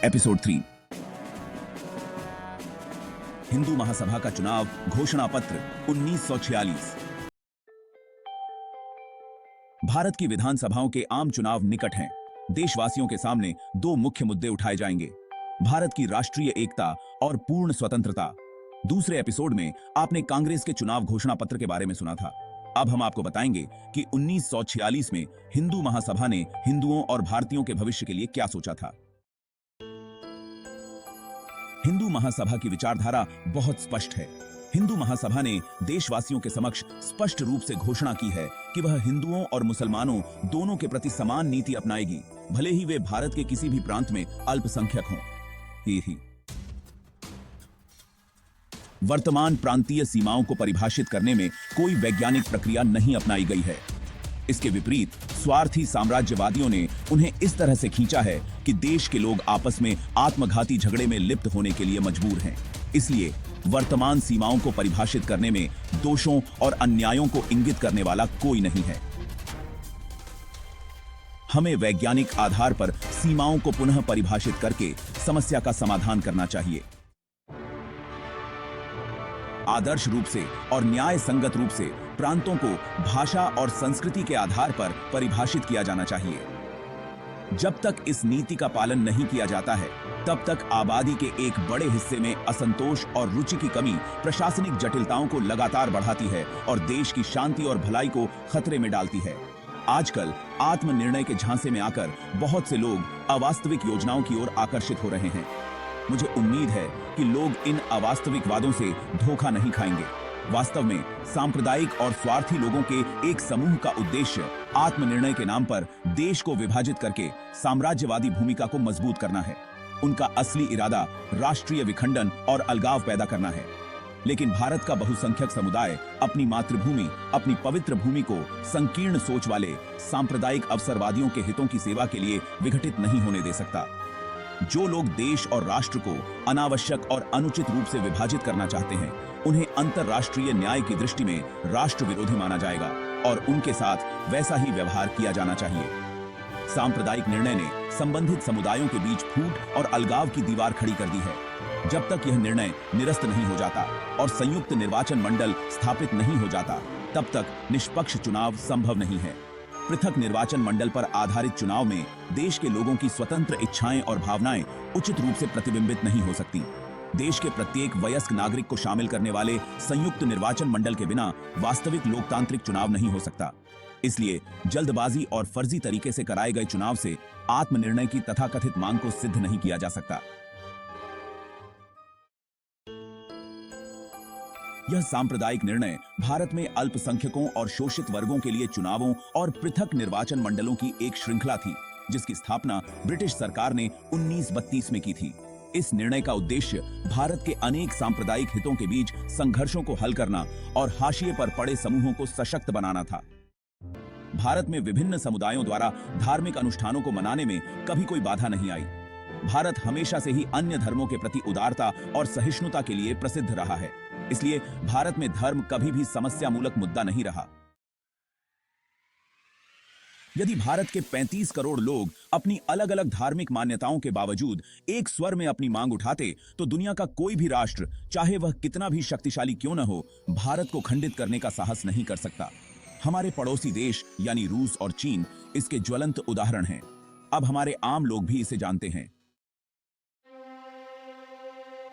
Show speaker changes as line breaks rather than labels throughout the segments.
Episode 3। Hindu Mahasabha का चुनाव घोषणा पत्र 1946। भारत की विधानसभाओं के आम चुनाव निकट हैं। देशवासियों के सामने दो मुख्य मुद्दे उठाए जाएंगे, भारत की राष्ट्रीय एकता और पूर्ण स्वतंत्रता। दूसरे एपिसोड में आपने कांग्रेस के चुनाव घोषणा पत्र के बारे में सुना था। अब हम आपको बताएंगे कि 1946 में हिंदू महासभा ने हिंदुओं और भारतीयों के भविष्य के लिए क्या सोचा था। हिंदू महासभा की विचारधारा बहुत स्पष्ट है। हिंदू महासभा ने देशवासियों के समक्ष स्पष्ट रूप से घोषणा की है कि वह हिंदुओं और मुसलमानों दोनों के प्रति समान नीति अपनाएगी, भले ही वे भारत के किसी भी प्रांत में अल्पसंख्यक हों। ही वर्तमान प्रांतीय सीमाओं को परिभाषित करने में कोई वैज्ञानिक प्रक्रिया नहीं अपनाई गई है। इसके विपरीत स्वार्थी साम्राज्यवादियों ने उन्हें इस तरह से खींचा है कि देश के लोग आपस में आत्मघाती झगड़े में लिप्त होने के लिए मजबूर हैं। इसलिए वर्तमान सीमाओं को परिभाषित करने में दोषों और अन्यायों को इंगित करने वाला कोई नहीं है। हमें वैज्ञानिक आधार पर सीमाओं को पुनः परिभाषित करके समस्या का समाधान करना चाहिए। आदर्श रूप से और न्याय संगत रूप से प्रांतों को भाषा और संस्कृति के आधार पर परिभाषित किया जाना चाहिए। जब तक इस नीति का पालन नहीं किया जाता है, तब तक आबादी के एक बड़े हिस्से में असंतोष और रुचि की कमी प्रशासनिक जटिलताओं को लगातार बढ़ाती है और देश की शांति और भलाई को खतरे में डालती है। आजकल आत्मनिर्णय के झांसे में आकर बहुत से लोग अवास्तविक योजनाओं की ओर आकर्षित हो रहे हैं। मुझे उम्मीद है कि लोग इन अवास्तविक वादों से धोखा नहीं खाएंगे। वास्तव में सांप्रदायिक और स्वार्थी लोगों के एक समूह का उद्देश्य आत्मनिर्णय के नाम पर देश को विभाजित करके साम्राज्यवादी भूमिका को मजबूत करना है। उनका असली इरादा राष्ट्रीय विखंडन और अलगाव पैदा करना है। लेकिन भारत का बहुसंख्यक समुदाय अपनी मातृभूमि, अपनी पवित्र भूमि को संकीर्ण सोच वाले सांप्रदायिक अवसरवादियों के हितों की सेवा के लिए विघटित नहीं होने दे सकता। जो लोग देश और राष्ट्र को अनावश्यक और अनुचित रूप से विभाजित करना चाहते हैं, उन्हें अंतरराष्ट्रीय न्याय की दृष्टि में राष्ट्र विरोधी माना जाएगा और उनके साथ वैसा ही व्यवहार किया जाना चाहिए। सांप्रदायिक निर्णय ने संबंधित समुदायों के बीच फूट और अलगाव की दीवार खड़ी कर दी है। जब तक यह निर्णय निरस्त नहीं हो जाता और संयुक्त निर्वाचन मंडल स्थापित नहीं हो जाता, तब तक निष्पक्ष चुनाव संभव नहीं है। पृथक निर्वाचन मंडल पर आधारित चुनाव में देश के लोगों की स्वतंत्र इच्छाएं और भावनाएं उचित रूप से प्रतिबिंबित नहीं हो सकती। देश के प्रत्येक वयस्क नागरिक को शामिल करने वाले संयुक्त निर्वाचन मंडल के बिना वास्तविक लोकतांत्रिक चुनाव नहीं हो सकता। इसलिए जल्दबाजी और फर्जी तरीके से कराए गए चुनाव से आत्मनिर्णय की तथाकथित मांग को सिद्ध नहीं किया जा सकता। यह सांप्रदायिक निर्णय भारत में अल्पसंख्यकों और शोषित वर्गों के लिए चुनावों और पृथक निर्वाचन मंडलों की एक श्रृंखला थी, जिसकी स्थापना ब्रिटिश सरकार ने 1932 में की थी। इस निर्णय का उद्देश्य भारत के अनेक सांप्रदायिक हितों के बीच संघर्षों को हल करना और हाशिए पर पड़े समूहों को सशक्त बनाना था। भारत में विभिन्न समुदायों द्वारा धार्मिक अनुष्ठानों को मनाने में कभी कोई बाधा नहीं आई। भारत हमेशा से ही अन्य धर्मों के प्रति उदारता और सहिष्णुता के लिए प्रसिद्ध रहा है। इसलिए भारत में धर्म कभी भी समस्या मूलक मुद्दा नहीं रहा। यदि भारत के 35 करोड़ लोग अपनी अलग अलग धार्मिक मान्यताओं के बावजूद एक स्वर में अपनी मांग उठाते, तो दुनिया का कोई भी राष्ट्र, चाहे वह कितना भी शक्तिशाली क्यों न हो, भारत को खंडित करने का साहस नहीं कर सकता। हमारे पड़ोसी देश यानी रूस और चीन इसके ज्वलंत उदाहरण हैं। अब हमारे आम लोग भी इसे जानते हैं।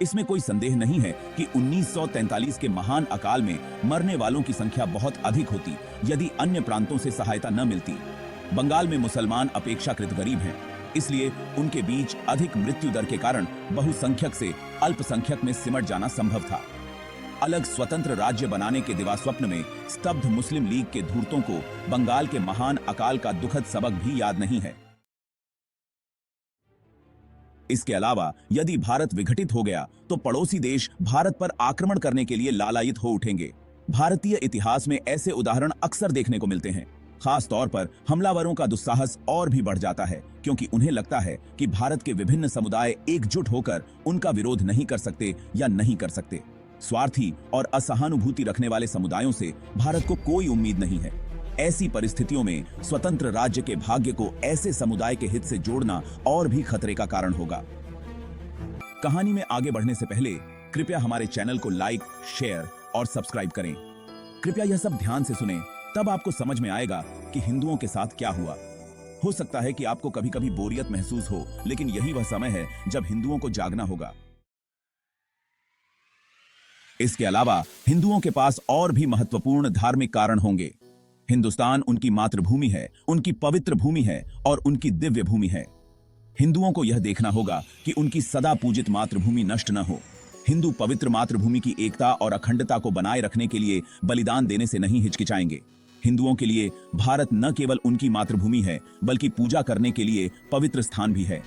इसमें कोई संदेह नहीं है कि 1943 के महान अकाल में मरने वालों की संख्या बहुत अधिक होती यदि अन्य प्रांतों से सहायता न मिलती। बंगाल में मुसलमान अपेक्षाकृत गरीब हैं, इसलिए उनके बीच अधिक मृत्यु दर के कारण बहुसंख्यक से अल्पसंख्यक में सिमट जाना संभव था। अलग स्वतंत्र राज्य बनाने के दिवास्वप्न में स्तब्ध मुस्लिम लीग के धूर्तों को बंगाल के महान अकाल का दुखद सबक भी याद नहीं है। इसके अलावा यदि भारत विघटित हो गया, तो पड़ोसी देश भारत पर आक्रमण करने के लिए लालायित हो उठेंगे। भारतीय इतिहास में ऐसे उदाहरण अक्सर देखने को मिलते हैं। खास तौर पर हमलावरों का दुस्साहस और भी बढ़ जाता है, क्योंकि उन्हें लगता है कि भारत के विभिन्न समुदाय एकजुट होकर उनका विरोध नहीं कर सकते या नहीं कर सकते। स्वार्थी और असहानुभूति रखने वाले समुदायों से भारत को कोई उम्मीद नहीं है। ऐसी परिस्थितियों में स्वतंत्र राज्य के भाग्य को ऐसे समुदाय के हित से जोड़ना और भी खतरे का कारण होगा। कहानी में आगे बढ़ने से पहले कृपया हमारे चैनल को लाइक, शेयर और सब्सक्राइब करें। कृपया यह सब ध्यान से सुनें, तब आपको समझ में आएगा कि हिंदुओं के साथ क्या हुआ। हो सकता है कि आपको कभी कभी बोरियत महसूस हो, लेकिन यही वह समय है जब हिंदुओं को जागना होगा। इसके अलावा हिंदुओं के पास और भी महत्वपूर्ण धार्मिक कारण होंगे। हिंदुस्तान उनकी मातृभूमि है, उनकी पवित्र भूमि है और उनकी दिव्य भूमि है। हिंदुओं को यह देखना होगा कि उनकी सदा पूजित मातृभूमि नष्ट न हो। हिंदू पवित्र मातृभूमि की एकता और अखंडता को बनाए रखने के लिए बलिदान देने से नहीं हिचकिचाएंगे। हिंदुओं के लिए भारत न केवल उनकी मातृभूमि है, बल्कि पूजा करने के लिए पवित्र स्थान भी है।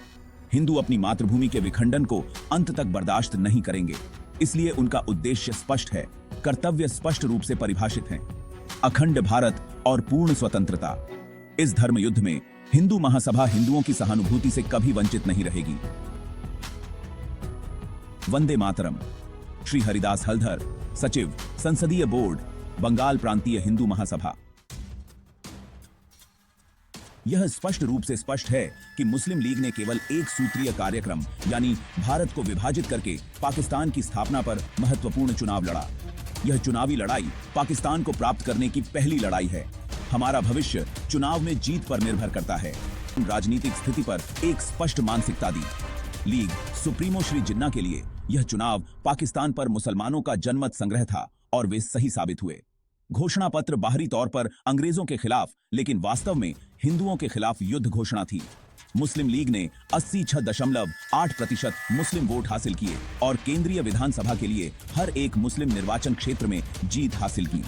हिंदू अपनी मातृभूमि के विखंडन को अंत तक बर्दाश्त नहीं करेंगे, इसलिए उनका उद्देश्य स्पष्ट है, कर्तव्य स्पष्ट रूप से परिभाषित हैं। अखंड भारत और पूर्ण स्वतंत्रता। इस धर्म युद्ध में हिंदू महासभा हिंदुओं की सहानुभूति से कभी वंचित नहीं रहेगी। वंदे मातरम। श्री हरिदास हलधर, सचिव, संसदीय बोर्ड, बंगाल प्रांतीय हिंदू महासभा। यह स्पष्ट रूप से स्पष्ट है कि मुस्लिम लीग ने केवल एक सूत्रीय कार्यक्रम यानी भारत को विभाजित करके पाकिस्तान की स्थापना पर महत्वपूर्ण चुनाव लड़ा। यह चुनावी लड़ाई पाकिस्तान को प्राप्त करने की पहली लड़ाई है। हमारा भविष्य चुनाव में जीत पर निर्भर करता है। राजनीतिक स्थिति पर एक स्पष्ट मानसिकता दी। लीग सुप्रीमो श्री जिन्ना के लिए यह चुनाव पाकिस्तान पर मुसलमानों का जनमत संग्रह था और वे सही साबित हुए। घोषणा पत्र बाहरी तौर पर अंग्रेजों के खिलाफ, लेकिन वास्तव में हिंदुओं के खिलाफ युद्ध घोषणा थी। मुस्लिम लीग ने 86.8% मुस्लिम वोट हासिल किए और केंद्रीय विधानसभा के लिए हर एक मुस्लिम निर्वाचन क्षेत्र में जीत हासिल की।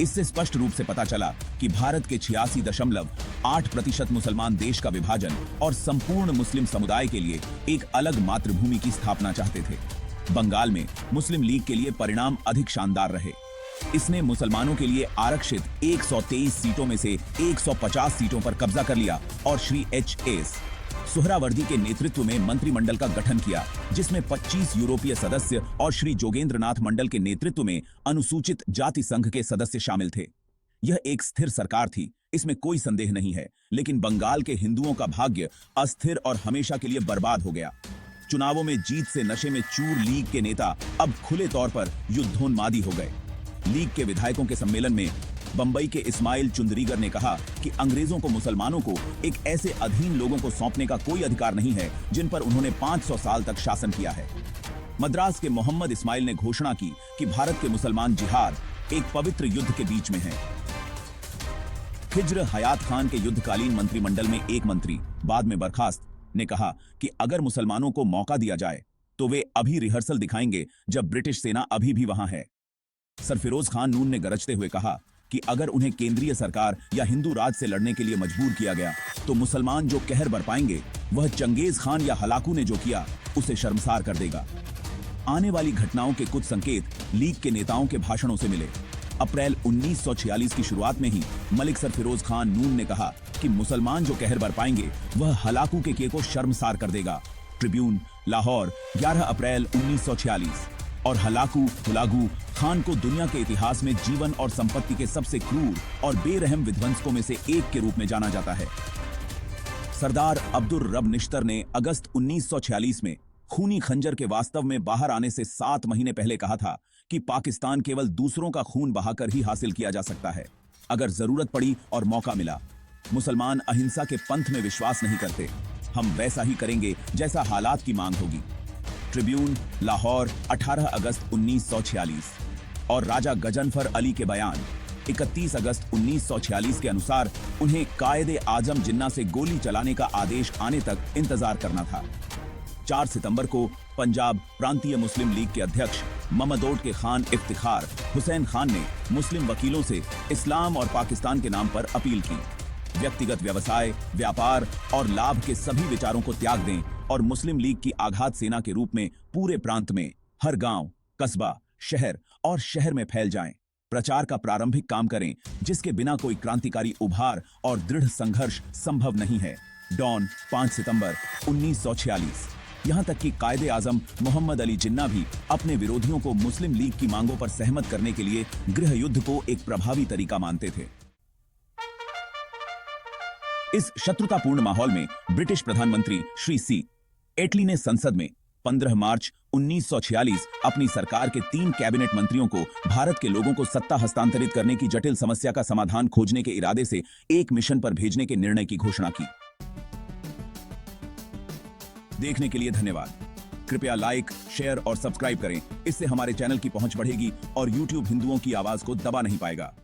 इससे स्पष्ट रूप से पता चला कि भारत के 86.8% मुसलमान देश का विभाजन और संपूर्ण मुस्लिम समुदाय के लिए एक अलग मातृभूमि की स्थापना चाहते थे। बंगाल में मुस्लिम लीग के लिए परिणाम अधिक शानदार रहे। इसने मुसलमानों के लिए आरक्षित 123 सीटों में से 150 सीटों पर कब्जा कर लिया और श्री एच.एस. सुहरावर्दी के नेतृत्व में मंत्रिमंडल का गठन किया, जिसमें 25 यूरोपीय सदस्य और श्री जोगेंद्रनाथ मंडल के नेतृत्व में अनुसूचित जाति संघ के सदस्य शामिल थे। यह एक स्थिर सरकार थी, इसमें कोई संदेह नहीं है, लेकिन बंगाल के हिंदुओं का भाग्य अस्थिर और हमेशा के लिए बर्बाद हो गया। चुनावों में जीत से नशे में चूर लीग के नेता अब खुले तौर पर युद्धोन्मादी हो गए। लीग के विधायकों के सम्मेलन में बंबई के इस्माइल चुंदरीगर ने कहा कि अंग्रेजों को मुसलमानों को एक ऐसे अधीन लोगों को सौंपने का कोई अधिकार नहीं है जिन पर उन्होंने 500 साल तक शासन किया है। मद्रास के मोहम्मद इस्माइल ने घोषणा की कि भारत के मुसलमान जिहाद एक पवित्र युद्ध के बीच में हैं। खिज्र हयात खान के युद्धकालीन मंत्रिमंडल में एक मंत्री, बाद में बर्खास्त, ने कहा कि अगर मुसलमानों को मौका दिया जाए तो वे अभी रिहर्सल दिखाएंगे जब ब्रिटिश सेना अभी भी वहां है। सरफिरोज खान नून ने गरजते हुए कहा कि अगर उन्हें केंद्रीय सरकार या हिंदू राज से लड़ने के लिए मजबूर किया गया तो मुसलमान जो कहर बरपाएंगे वह चंगेज खान या हलाकू ने जो किया उसे शर्मसार कर देगा। आने वाली घटनाओं के कुछ संकेत लीग के नेताओं के भाषणों से मिले। अप्रैल 1946 की शुरुआत में ही मलिक सरफिरोज खान नून ने कहा कि मुसलमान जो कहर बरपाएंगे वह हलाकू के किए को शर्मसार कर देगा। ट्रिब्यून, लाहौर, 11 अप्रैल 1946। और हलाकू हुलागू खान को दुनिया के इतिहास में जीवन और संपत्ति के सबसे क्रूर और बेरहम विध्वंसकों में से एक के रूप में जाना जाता है। सरदार अब्दुर रब निश्तर ने अगस्त 1946 में खूनी खंजर के वास्तव में बाहर आने से 7 महीने पहले कहा था कि पाकिस्तान केवल दूसरों का खून बहाकर ही हासिल किया जा सकता है, अगर जरूरत पड़ी और मौका मिला। मुसलमान अहिंसा के पंथ में विश्वास नहीं करते। हम वैसा ही करेंगे जैसा हालात की मांग होगी। ट्रिब्यून, लाहौर, 18 अगस्त 1946। और राजा गजनफर अली के बयान 31 अगस्त 1946 के अनुसार उन्हें कायदे आजम जिन्ना से गोली चलाने का आदेश आने तक इंतजार करना था। 4 सितंबर को पंजाब प्रांतीय मुस्लिम लीग के अध्यक्ष ममदोट के खान इफ्तिखार हुसैन खान ने मुस्लिम वकीलों से इस्लाम और पाकिस्तान के नाम पर अपील की। व्यक्तिगत व्यवसाय, व्यापार और लाभ के सभी विचारों को त्याग दें और मुस्लिम लीग की आघात सेना के रूप में पूरे प्रांत में हर गांव, कस्बा, शहर और शहर में फैल जाएं। प्रचार का प्रारंभिक काम करें जिसके बिना कोई क्रांतिकारी उभार और दृढ़ संघर्ष संभव नहीं है। डॉन, 5 सितंबर 1946। यहां तक कि कायदे आजम मोहम्मद अली जिन्ना भी अपने विरोधियों को मुस्लिम लीग की मांगों पर सहमत करने के लिए गृह युद्ध को एक प्रभावी तरीका मानते थे। इस शत्रुतापूर्ण माहौल में ब्रिटिश प्रधानमंत्री श्री सी एटली ने संसद में 15 मार्च 1946 अपनी सरकार के 3 कैबिनेट मंत्रियों को भारत के लोगों को सत्ता हस्तांतरित करने की जटिल समस्या का समाधान खोजने के इरादे से एक मिशन पर भेजने के निर्णय की घोषणा की। देखने के लिए धन्यवाद। कृपया लाइक, शेयर और सब्सक्राइब करें। इससे हमारे चैनल की पहुंच बढ़ेगी और YouTube हिंदुओं की आवाज को दबा नहीं पाएगा।